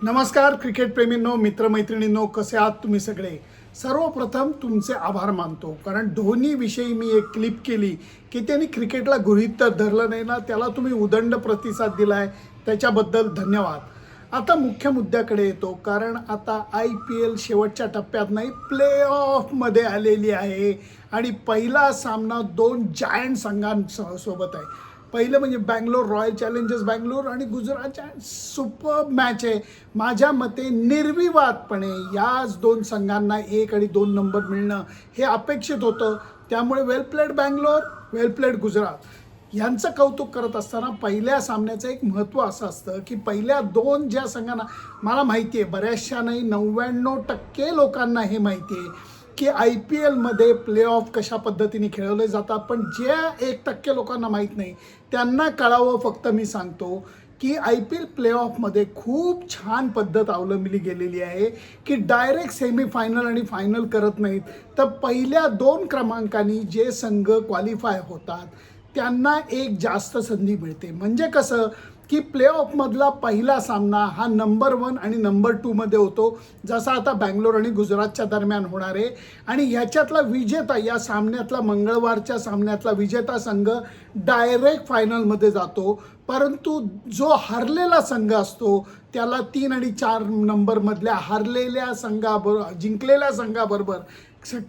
नमस्कार क्रिकेट प्रेमींनो, मित्रमैत्रिणींनो, कसे आहात तुम्ही सगळे. सर्वप्रथम तुमचे आभार मानतो, कारण धोनीविषयी मी एक क्लिप केली की त्यांनी क्रिकेटला गृहीत तर धरलं नाही ना, त्याला तुम्ही उदंड प्रतिसाद दिलाय, त्याच्याबद्दल धन्यवाद. आता मुख्य मुद्द्याकडे येतो, कारण आता IPL शेवटच्या टप्प्यात नाही, प्ले ऑफमध्ये आलेली आहे आणि पहिला सामना दोन जायंट संघांसोबत आहे. पहिलं म्हणजे बँगलोर रॉयल चॅलेंजर्स बँगलोर आणि गुजरातच्या सुपर मॅच आहे. माझ्या मते निर्विवादपणे याच दोन संघांना 1 आणि 2 नंबर मिळणं हे अपेक्षित होतं. त्यामुळे वेल प्लेड बँगलोर, वेल प्लेड गुजरात यांचं कौतुक करत असताना पहिल्या सामन्याचं एक महत्त्व असं असतं की पहिल्या दोन ज्या संघांना, मला माहिती आहे बऱ्याचशा नाही 99% लोकांना हे माहिती आहे की IPLमध्ये प्ले ऑफ कशा पद्धतीने खेळवले जातात, पण ज्या 1% लोकांना माहीत नाही त्यांना कळावं. फक्त मी सांगतो की IPL प्ले ऑफमध्ये खूप छान पद्धत अवलंबली गेलेली आहे की डायरेक्ट सेमीफायनल आणि फायनल करत नाहीत, तर पहिल्या 2 क्रमांकांनी जे संघ क्वालिफाय होतात त्यांना एक जास्त संधी मिळते. म्हणजे कसं की प्ले ऑफमधला पहिला सामना हा नंबर 1 आणि नंबर 2 मध्ये होतो, जसा आता बँगलोर आणि गुजरातच्या दरम्यान होणार आहे. आणि ह्याच्यातला विजेता, या सामन्यातला मंगळवारच्या सामन्यातला विजेता संघ डायरेक्ट फायनलमध्ये जातो. परंतु जो हरलेला संघ असतो त्याला 3 आणि 4 नंबरमधल्या हरलेल्या संघाबरोबर जिंकलेल्या संघाबरोबर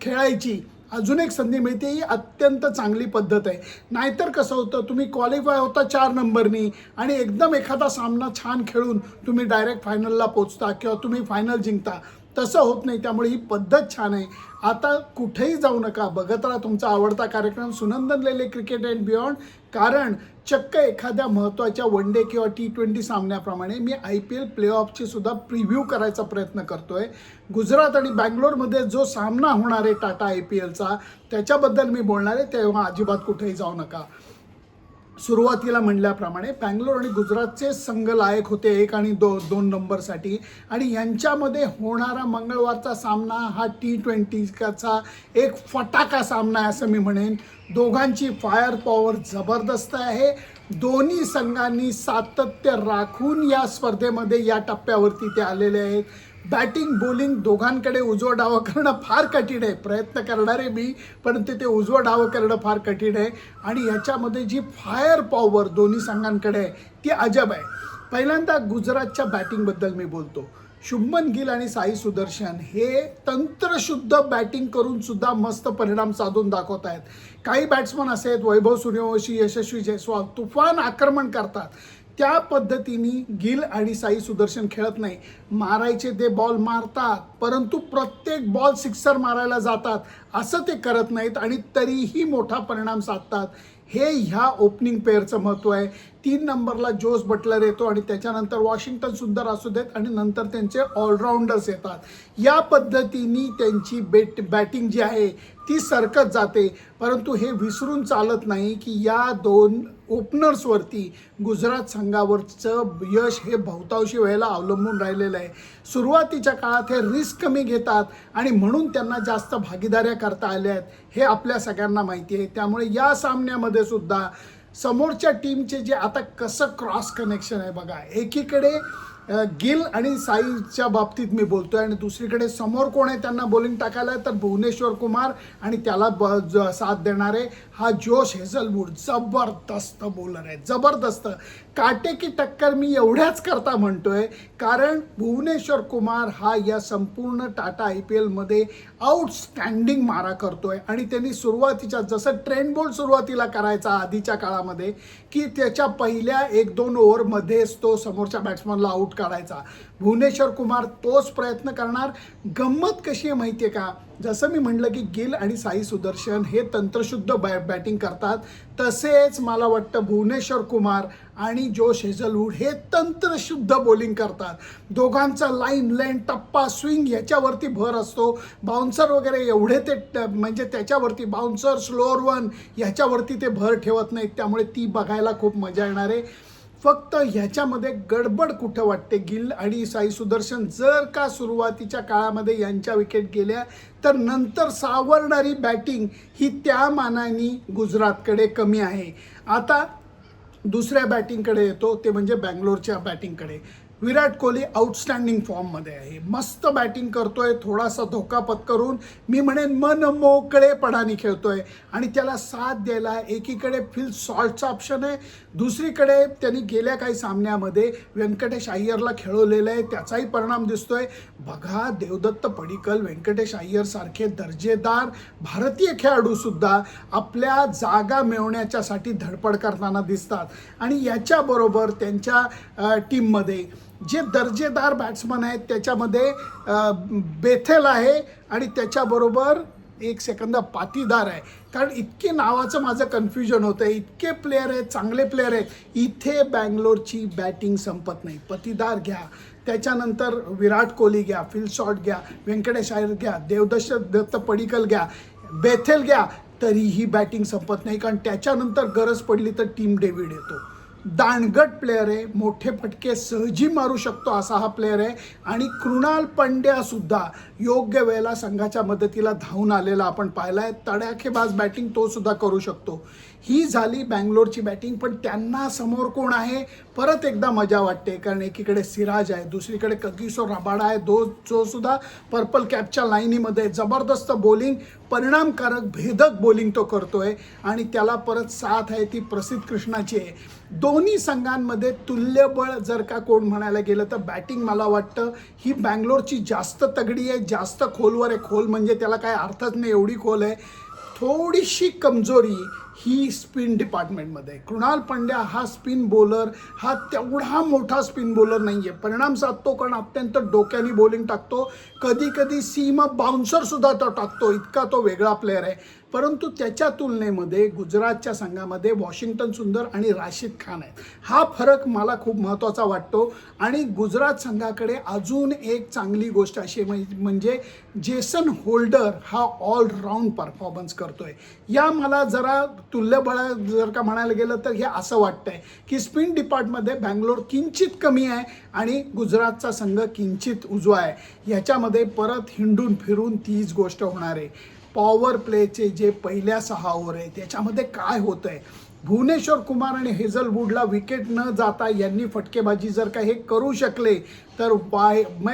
खेळायची अजून एक संधी मिळते. ही अत्यंत चांगली पद्धत आहे. नाहीतर कसं होतं, तुम्ही क्वालिफाय होता 4 नंबरनी आणि एकदम एखादा सामना छान खेळून तुम्ही डायरेक्ट फायनलला पोचता किंवा तुम्ही फायनल जिंकता, तसं होत नाही. त्यामुळे ही पद्धत छान आहे. आता कुठेही जाऊ नका, बघत राहा तुमचा आवडता कार्यक्रम सुनंदन लेले क्रिकेट अँड बियॉन्ड. कारण चक्क एखाद्या महत्त्वाच्या वन डे किंवा T20 सामन्याप्रमाणे मी IPL प्ले ऑफची सुद्धा प्रिव्ह्यू करायचा प्रयत्न करतोय. गुजरात आणि बँगलोरमध्ये जो सामना होणार आहे टाटा IPLचा, त्याच्याबद्दल मी बोलणार आहे, तेव्हा अजिबात कुठेही जाऊ नका. सुरुवातीला म्हणल्याप्रमाणे बँगलोर आणि गुजरातचे संघ लायक होते 1 आणि 2 नंबरसाठी, आणि यांच्यामध्ये होणारा मंगळवारचा सामना हा T20चा एक फटाका सामना आहे असं मी म्हणेन. दोघांची फायर पॉवर जबरदस्त आहे. दोन्ही संघांनी सातत्य राखून या स्पर्धेमध्ये या टप्प्यावरती ते आलेले आहेत. बॅटिंग बॉलिंग दोघांकडे उजवं डावं करणं फार कठीण आहे. प्रयत्न करणार आहे मी, परंतु ते उजवं डावं करणं फार कठीण आहे. आणि याच्यामध्ये जी फायर पॉवर दोन्ही संघांकडे आहे ती अजब आहे. पहिल्यांदा गुजरातच्या बॅटिंगबद्दल मी बोलतो. शुभमन गिल आणि साई सुदर्शन हे तंत्रशुद्ध बॅटिंग करून सुद्धा मस्त परिणाम साधून दाखवत आहेत. काही बॅट्समन असे आहेत, वैभव सूर्यवंशी, यशस्वी जयस्वाल, तुफान आक्रमण करतात. त्या पद्धतीने गिल आणि साई सुदर्शन खेळत नाही. मारायचे ते बॉल मारतात, परंतु प्रत्येक बॉल सिक्सर मारायला जातात असं ते करत नाहीत आणि तरीही मोठा परिणाम साधतात. हे ह्या ओपनिंग पेअरचं महत्त्व आहे. 3 नंबरला जोस बटलर येतो आणि त्याच्यानंतर वॉशिंग्टन सुंदर असू देत आणि नंतर त्यांचे ऑलराऊंडर्स येतात. या पद्धतीने त्यांची बॅटिंग जी आहे ती सरकत जाते. परंतु हे विसरून चालत नाही की या 2 ओपनर्सवरती गुजरात संघावरचं यश हे बहुतांशी वेळेला अवलंबून राहिलेलं आहे. सुरुवातीच्या काळात हे रिस्क कमी घेतात आणि म्हणून त्यांना जास्त भागीदाऱ्या करता आल्या आहेत, हे आपल्या सगळ्यांना माहिती आहे. त्यामुळे या सामन्यामध्ये सुद्धा समोरच्या टीमचे जे आता कसं क्रॉस कनेक्शन आहे बघा. एकीकडे गिल आणि साईच्या बाबतीत मी बोलतोय आणि दुसरीकडे समोर कोण आहे त्यांना बॉलिंग टाकायला, तर भुवनेश्वर कुमार आणि त्याला साथ देणारे हा जोश हेझलवूड. जबरदस्त बॉलर आहे, जबरदस्त काटेकी टक्कर. मी एवढ्याच करता म्हणतोय कारण भुवनेश्वर कुमार हा या संपूर्ण टाटा IPLमध्ये आउटस्टँडिंग मारा करतोय. आणि त्यांनी सुरुवातीच्या, जसं ट्रेंट बोल्ट सुरुवातीला करायचा आधीच्या काळामध्ये, की त्याच्या पहिल्या 1-2 ओव्हरमध्येच तो समोरच्या बॅट्समनला आउट काढायचा, भुवनेश्वर कुमार तोच प्रयत्न करणार. गंमत कशी आहे माहिती आहे का, जसं मी म्हटलं की गिल आणि साई सुदर्शन हे तंत्रशुद्ध बॅटिंग करतात, तसेच मला वाटतं भुवनेश्वर कुमार आणि जोश हेझलवूड हे तंत्रशुद्ध बॉलिंग करतात. दोघांचा लाईन लेंथ, टप्पा, स्विंग ह्याच्यावरती भर असतो. बाउन्सर वगैरे एवढे ते म्हणजे त्याच्यावरती बाउन्सर, स्लोअर वन ह्याच्यावरती ते भर ठेवत नाहीत. त्यामुळे ती बघायला खूप मजा येणार आहे. फक्त ह्याच्यामध्ये गडबड कुठं वाटते, गिल आणि साई सुदर्शन जर का सुरुवातीच्या काळामध्ये यांच्या विकेट गेल्या तर नंतर सावरणारी बॅटिंग ही त्या मानाने गुजरातकडे कमी आहे. आता दुसऱ्या बॅटिंगकडे येतो, ते म्हणजे बँगलोरच्या बॅटिंगकडे. विराट कोहली आउटस्टँडिंग फॉर्ममध्ये आहे, मस्त बॅटिंग करतोय, थोडासा धोका पत्करून मी म्हणेन मन मोकळेपणाने खेळतोय आणि त्याला साथ द्यायला एकीकडे फिल सॉल्टचा ऑप्शन आहे, दुसरीकडे त्यांनी गेल्या काही सामन्यामध्ये व्यंकटेश अय्यरला खेळवलेलं आहे, त्याचाही परिणाम दिसतोय. बघा, देवदत्त पडिक्कल, व्यंकटेश अय्यर सारखे दर्जेदार भारतीय खेळाडूसुद्धा आपल्या जागा मिळवण्याच्यासाठी धडपड करताना दिसतात आणि याच्याबरोबर त्यांच्या टीममध्ये जे दर्जेदार बॅट्समन आहेत त्याच्यामध्ये बेथेल आहे आणि त्याच्याबरोबर एक सेकंद पाटीदार आहे. कारण इतके नावाचं माझं कन्फ्युजन होतं आहे, इतके प्लेयर आहेत, चांगले प्लेयर आहेत. इथे बँगलोरची बॅटिंग संपत नाही. पाटीदार घ्या, त्याच्यानंतर विराट कोहली घ्या, फिल शॉट घ्या, व्यंकटेश अय्यर घ्या, देवदत्त पडिक्कल घ्या, बेथेल घ्या, तरीही बॅटिंग संपत नाही. कारण त्याच्यानंतर गरज पडली तर टीम डेव्हिड येतो. दांडगट प्लेयर आहे, मोठे फटके सहजी मारू शकतो असा हा प्लेयर आहे आणि कृणाल पंड्यासुद्धा योग्य वेळेला संघाच्या मदतीला धावून आलेला आपण पाहिला आहे. तडाखेबाज बॅटिंग तो सुद्धा करू शकतो. ही झाली बँगलोरची बॅटिंग. पण त्यांना समोर कोण आहे, परत एकदा मजा वाटते. कारण एकीकडे सिराज आहे, दुसरीकडे कगिसो रबाडा आहे, जो सुद्धा पर्पल कॅपच्या लाईनीमध्ये जबरदस्त बॉलिंग, परिणामकारक भेदक बॉलिंग तो करतोय आणि त्याला परत साथ आहे ती प्रसिद्ध कृष्णाची आहे. दोन्ही संघांमध्ये तुल्यबळ जर का कोण म्हणायला गेलं तर बॅटिंग मला वाटतं ही बँगलोरची जास्त तगडी आहे, जास्त खोलवर आहे. खोल म्हणजे त्याला काय अर्थच नाही, एवढी खोल आहे. थोडीशी कमजोरी ही स्पिन डिपार्टमेंटमध्ये. कृणाल पंड्या हा स्पिन बॉलर, हा तेवढा मोठा स्पिन बॉलर नाही आहे. परिणाम साधतो कारण अत्यंत डोक्याने बॉलिंग टाकतो, कधी कधी सीमा बाउन्सरसुद्धा तो टाकतो, इतका तो वेगळा प्लेअर आहे. परंतु त्याच्या तुलनेमध्ये गुजरातच्या संघामध्ये वॉशिंग्टन सुंदर आणि राशिद खान आहेत. हा फरक मला खूप महत्त्वाचा वाटतो. आणि गुजरात संघाकडे अजून एक चांगली गोष्ट अशी म्हणजे जेसन होल्डर हा ऑलराऊंड परफॉर्मन्स करतोय. या मला जरा तुल्यबळ जर का म्हणायला गेलं तर हे असं वाटतंय की स्पिन डिपार्टमध्ये बँगलोर किंचित कमी आहे आणि गुजरातचा संघ किंचित उजवा आहे. ह्याच्यामध्ये परत हिंडून फिरून तीच गोष्ट होणार आहे. पॉवर प्लेचे जे पहिल्या 6 ओव्हर आहे त्याच्यामध्ये काय होतं आहे, भुवनेश्वर कुमार आणि हेझलवूडला विकेट न जाता यांनी फटकेबाजी जर का हे करू शकले तर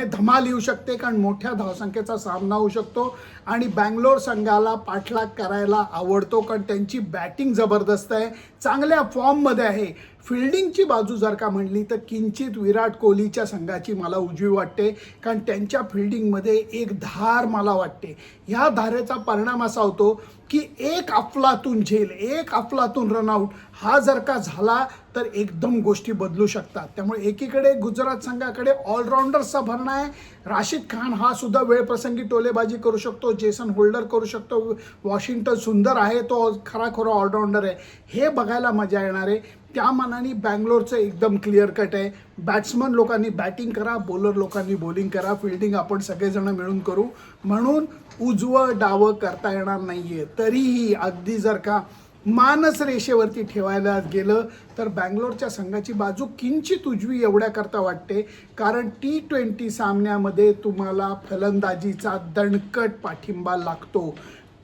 धमाल येऊ शकते. कारण मोठ्या धावसंख्येचा सामना होऊ शकतो आणि बँगलोर संघाला पाठलाग करायला आवडतो कारण त्यांची बॅटिंग जबरदस्त आहे, चांगल्या फॉर्ममध्ये आहे. फिल्डिंगची बाजू जर का म्हणली तर किंचित विराट कोहलीच्या संघाची मला उजवी वाटते कारण त्यांच्या फिल्डिंगमध्ये एक धार मला वाटते. ह्या धारेचा परिणाम असा होतो की एक अफलातून झेल, एक अफलातून रनआउट हा जर का झाला तर एकदम गोष्टी बदलू शकतात. त्यामुळे एकीकडे गुजरात संघाकडे ऑलराऊंडर्सचा भरणा आहे. राशिद खान हा सुद्धा वेळप्रसंगी टोलेबाजी करू शकतो, जेसन होल्डर करू शकतो, वॉशिंग्टन सुंदर आहे, तो खराखोरा ऑलराऊंडर आहे. हे बघायला मजा येणार आहे. त्या मानाने बँगलोरचं एकदम क्लिअर कट आहे. बॅट्समन लोकांनी बॅटिंग करा, बॉलर लोकांनी बॉलिंग करा, फिल्डिंग आपण सगळेजण मिळून करू. म्हणून उजवं डावं करता येणार नाही आहे. तरीही अगदी जर का मानस रेषेवरती ठेवायला गेलं तर बँगलोरच्या संघाची बाजू किंचित उजवी एवढ्या करता वाटते. कारण T20 सामन्यामध्ये तुम्हाला फलंदाजीचा दणकट पाठिंबा लागतो.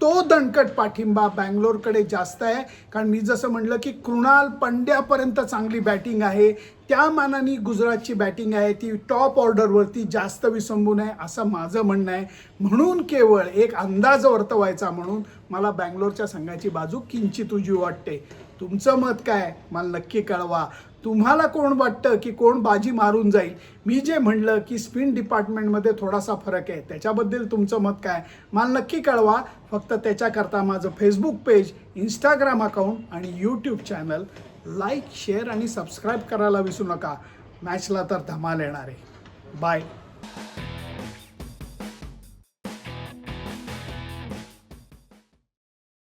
तो दणकट पाठिंबा बँगलोरकडे जास्त आहे. कारण मी जसं म्हटलं की कृणाल पंड्यापर्यंत चांगली बॅटिंग आहे, त्या मानाने गुजरातची बॅटिंग आहे ती टॉप ऑर्डरवरती जास्त विसंबून आहे असं माझं म्हणणं आहे. म्हणून केवळ एक अंदाज वर्तवायचा म्हणून मला बँगलोरच्या संघाची बाजू किंचित उजवी वाटते. तुमचं मत काय मला नक्की कळवा. तुम्हाला कोण वाटतं की कोण बाजी मारून जाईल. मी जे म्हणलं की स्पिन डिपार्टमेंटमध्ये थोडासा फरक आहे त्याच्याबद्दल तुमचं मत काय मला नक्की कळवा. फक्त त्याच्याकरता माझं फेसबुक पेज, इंस्टाग्राम अकाउंट आणि यूट्यूब चॅनल लाईक, शेअर आणि सबस्क्राईब करायला विसरू नका. मॅचला तर धमाल येणार आहे. बाय.